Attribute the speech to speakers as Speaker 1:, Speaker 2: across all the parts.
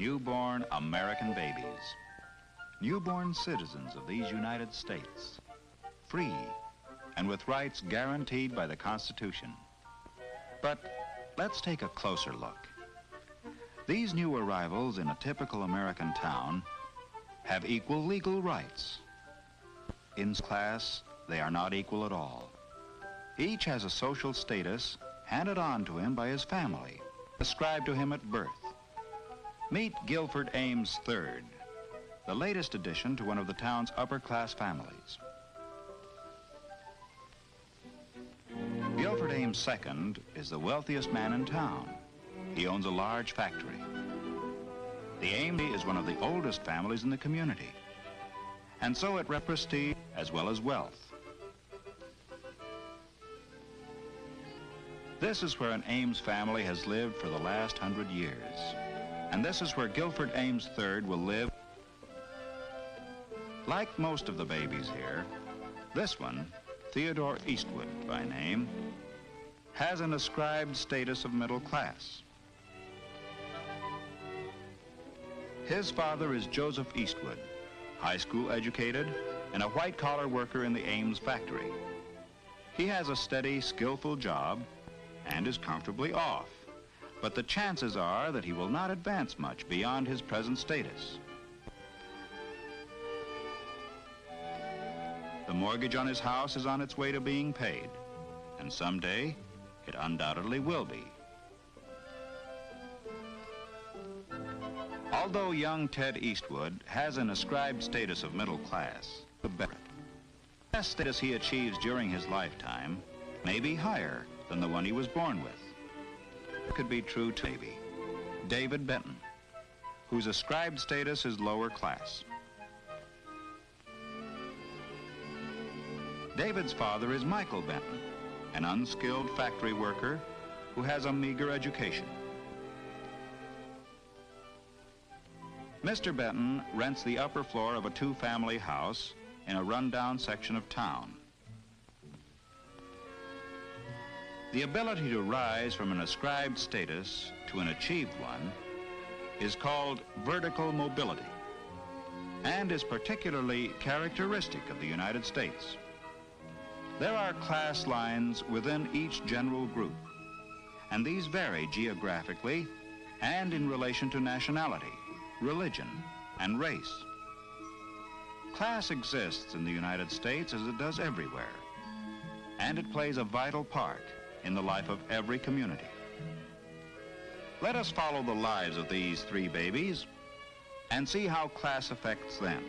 Speaker 1: newborn American babies, newborn citizens of these United States, free and with rights guaranteed by the Constitution. But let's take a closer look. These new arrivals in a typical American town have equal legal rights. In class, they are not equal at all. Each has a social status handed on to him by his family, ascribed to him at birth. Meet Guilford Ames III, the latest addition to one of the town's upper-class families. Guilford Ames II is the wealthiest man in town. He owns a large factory. The Ames is one of the oldest families in the community, and so it represents prestige as well as wealth. This is where an Ames family has lived for the last 100 years, and this is where Guilford Ames III will live. Like most of the babies here, this one, Theodore Eastwood by name, has an ascribed status of middle class. His father is Joseph Eastwood, high school educated and a white-collar worker in the Ames factory. He has a steady, skillful job and is comfortably off, but the chances are that he will not advance much beyond his present status. The mortgage on his house is on its way to being paid, and someday it undoubtedly will be. Although young Ted Eastwood has an ascribed status of middle class, the best status he achieves during his lifetime may be higher than the one he was born with. It could be true to maybe David Benton, whose ascribed status is lower class. David's father is Michael Benton, an unskilled factory worker who has a meager education. Mr. Benton rents the upper floor of a two-family house in a rundown section of town. The ability to rise from an ascribed status to an achieved one is called vertical mobility and is particularly characteristic of the United States. There are class lines within each general group, and these vary geographically and in relation to nationality, religion, and race. Class exists in the United States as it does everywhere, and it plays a vital part in the life of every community. Let us follow the lives of these three babies and see how class affects them.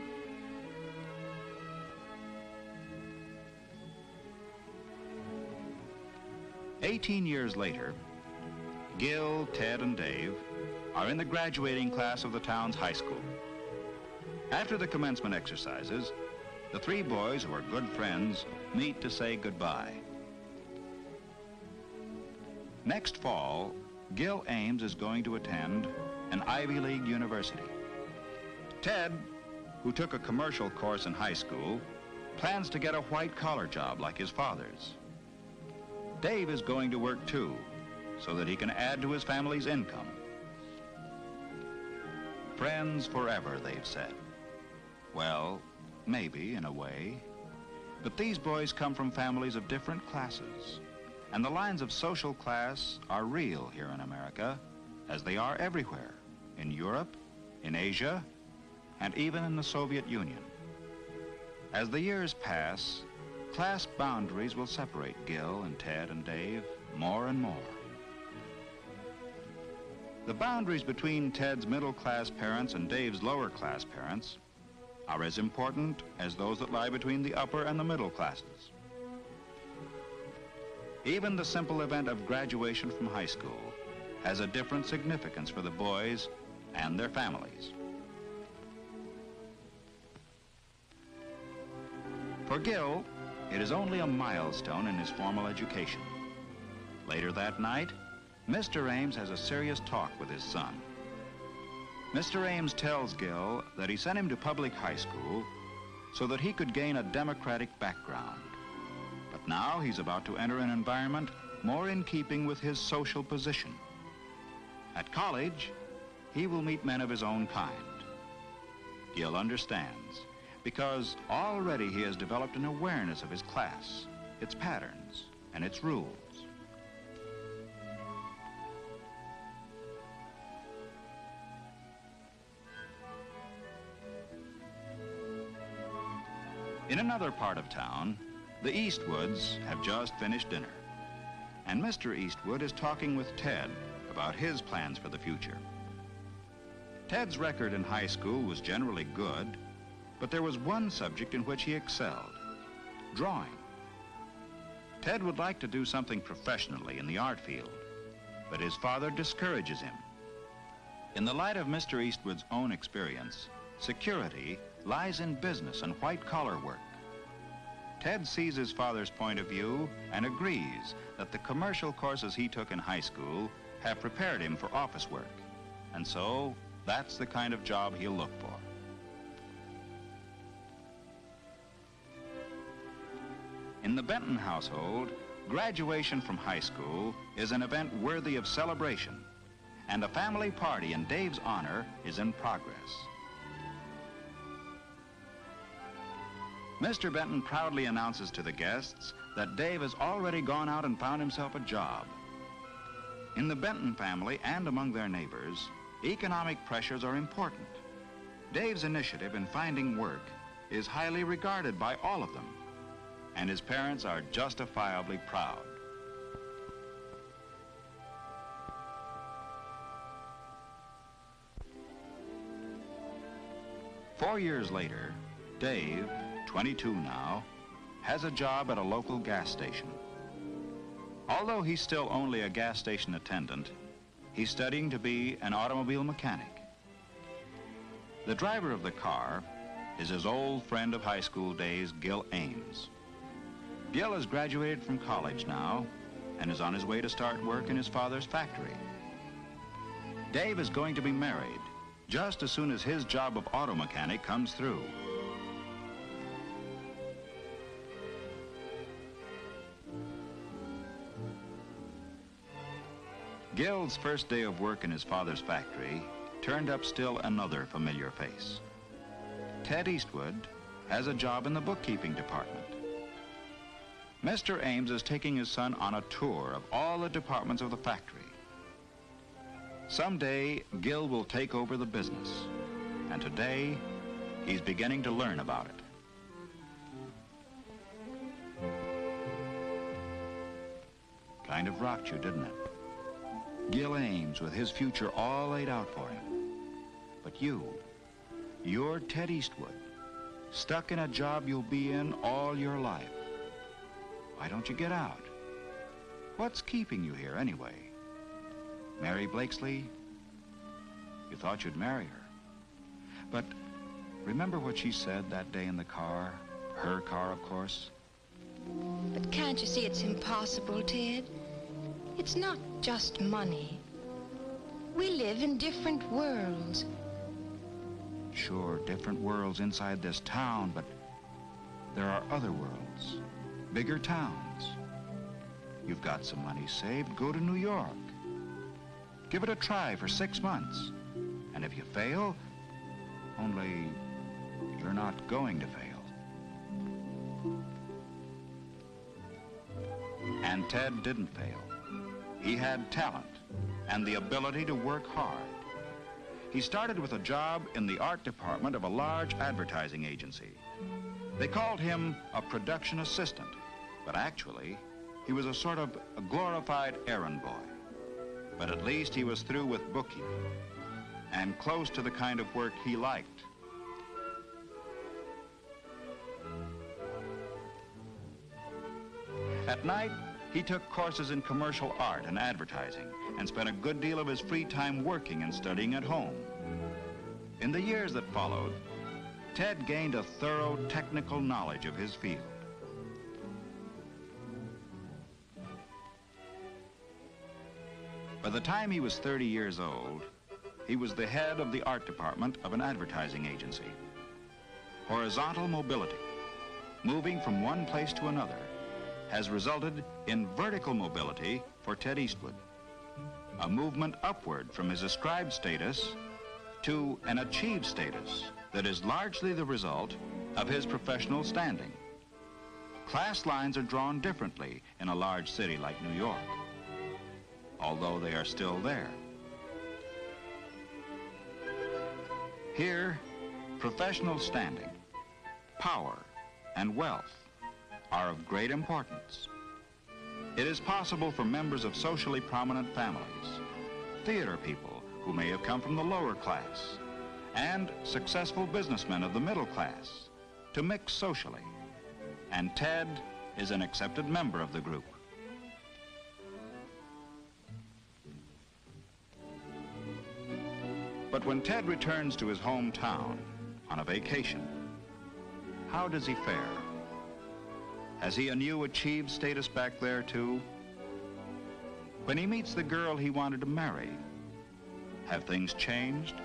Speaker 1: "18 years later, Gil, Ted, and Dave are in the graduating class of the town's high school. After the commencement exercises, the three boys, who are good friends, meet to say goodbye. Next fall, Gil Ames is going to attend an Ivy League university. Ted, who took a commercial course in high school, plans to get a white-collar job like his father's. Dave is going to work too, so that he can add to his family's income. Friends forever, they've said. Well, maybe in a way, but these boys come from families of different classes, and the lines of social class are real here in America, as they are everywhere, in Europe, in Asia, and even in the Soviet Union. As the years pass, class boundaries will separate Gil and Ted and Dave more and more. The boundaries between Ted's middle-class parents and Dave's lower-class parents are as important as those that lie between the upper and the middle classes. Even the simple event of graduation from high school has a different significance for the boys and their families. For Gil, it is only a milestone in his formal education. Later that night, Mr. Ames has a serious talk with his son. Mr. Ames tells Gil that he sent him to public high school so that he could gain a democratic background. But now he's about to enter an environment more in keeping with his social position. At college, he will meet men of his own kind. Gil understands, because already he has developed an awareness of his class, its patterns, and its rules. In another part of town, the Eastwoods have just finished dinner, and Mr. Eastwood is talking with Ted about his plans for the future. Ted's record in high school was generally good, but there was one subject in which he excelled: drawing. Ted would like to do something professionally in the art field, but his father discourages him. In the light of Mr. Eastwood's own experience, security lies in business and white-collar work. Ted sees his father's point of view and agrees that the commercial courses he took in high school have prepared him for office work, and so that's the kind of job he'll look for. In the Benton household, graduation from high school is an event worthy of celebration, and a family party in Dave's honor is in progress. Mr. Benton proudly announces to the guests that Dave has already gone out and found himself a job. In the Benton family and among their neighbors, economic pressures are important. Dave's initiative in finding work is highly regarded by all of them, and his parents are justifiably proud. Four years later, Dave, 22 now, has a job at a local gas station. Although he's still only a gas station attendant, he's studying to be an automobile mechanic. The driver of the car is his old friend of high school days, Gil Ames. Gil has graduated from college now and is on his way to start work in his father's factory. Dave is going to be married just as soon as his job of auto mechanic comes through. Gil's first day of work in his father's factory turned up still another familiar face. Ted Eastwood has a job in the bookkeeping department. Mr. Ames is taking his son on a tour of all the departments of the factory. Someday, Gil will take over the business, and today, he's beginning to learn about it. Kind of rocked you, didn't it? Gil Ames with his future all laid out for him. But you're Ted Eastwood, stuck in a job you'll be in all your life. Why don't you get out? What's keeping you here anyway? Mary Blakesley? You thought you'd marry her. But remember what she said that day in the car? Her car, of course.
Speaker 2: But can't you see it's impossible, Ted? It's not just money. We live in different worlds.
Speaker 1: Sure, different worlds inside this town, but there are other worlds, bigger towns. You've got some money saved, go to New York. Give it a try for 6 months. And if you fail, only you're not going to fail. And Ted didn't fail. He had talent and the ability to work hard. He started with a job in the art department of a large advertising agency. They called him a production assistant, but actually, he was a sort of a glorified errand boy. But at least he was through with bookkeeping and close to the kind of work he liked. At night, he took courses in commercial art and advertising and spent a good deal of his free time working and studying at home. In the years that followed, Ted gained a thorough technical knowledge of his field. By the time he was 30 years old, he was the head of the art department of an advertising agency. Horizontal mobility, moving from one place to another, has resulted in vertical mobility for Ted Eastwood. a movement upward from his ascribed status to an achieved status that is largely the result of his professional standing. Class lines are drawn differently in a large city like New York, although they are still there. Here, professional standing, power, and wealth are of great importance. It is possible for members of socially prominent families, theater people who may have come from the lower class, and successful businessmen of the middle class to mix socially, and Ted is an accepted member of the group. But when Ted returns to his hometown on a vacation, how does he fare? Has he a new achieved status back there too? When he meets the girl he wanted to marry, have things changed?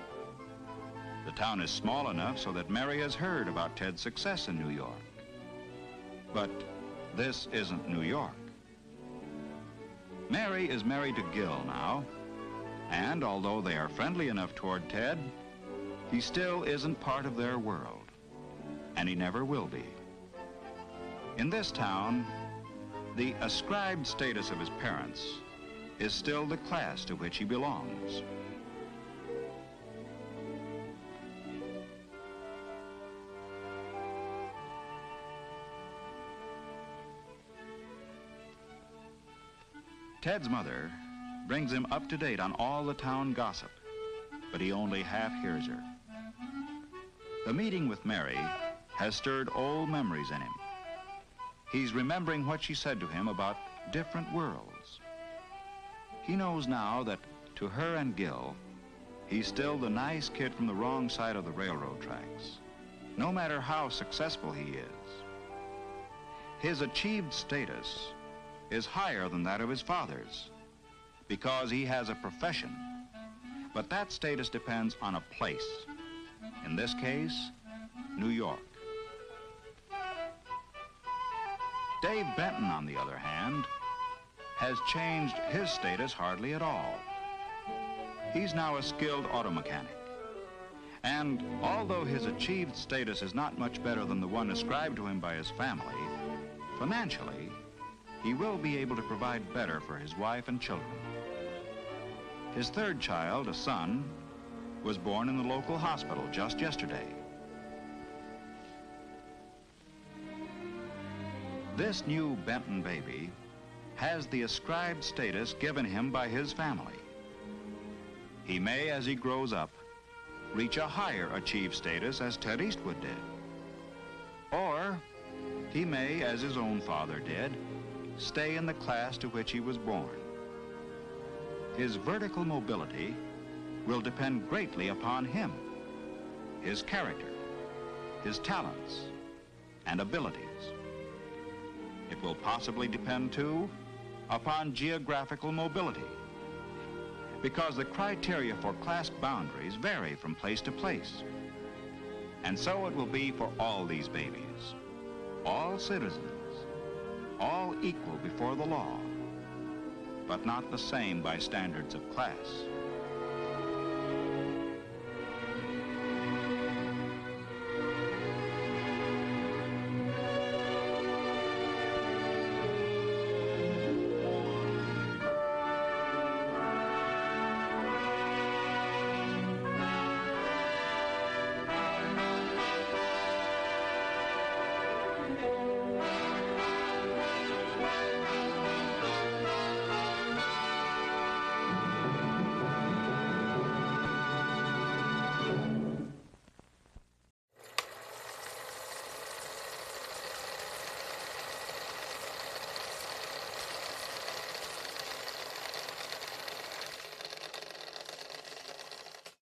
Speaker 1: The town is small enough so that Mary has heard about Ted's success in New York. But this isn't New York. Mary is married to Gil now, and although they are friendly enough toward Ted, he still isn't part of their world, and he never will be. In this town, the ascribed status of his parents is still the class to which he belongs. Ted's mother brings him up to date on all the town gossip, but he only half hears her. The meeting with Mary has stirred old memories in him. He's remembering what she said to him about different worlds. He knows now that to her and Gil, he's still the nice kid from the wrong side of the railroad tracks, no matter how successful he is. His achieved status is higher than that of his father's because he has a profession, but that status depends on a place. In this case, New York. Dave Benton, on the other hand, has changed his status hardly at all. He's now a skilled auto mechanic. And although his achieved status is not much better than the one ascribed to him by his family, financially, he will be able to provide better for his wife and children. His third child, a son, was born in the local hospital just yesterday. This new Benton baby has the ascribed status given him by his family. He may, as he grows up, reach a higher achieved status as Ted Eastwood did. Or he may, as his own father did, stay in the class to which he was born. His vertical mobility will depend greatly upon him, his character, his talents, and abilities. It will possibly depend, too, upon geographical mobility, because the criteria for class boundaries vary from place to place. And so it will be for all these babies, all citizens, all equal before the law, but not the same by standards of class.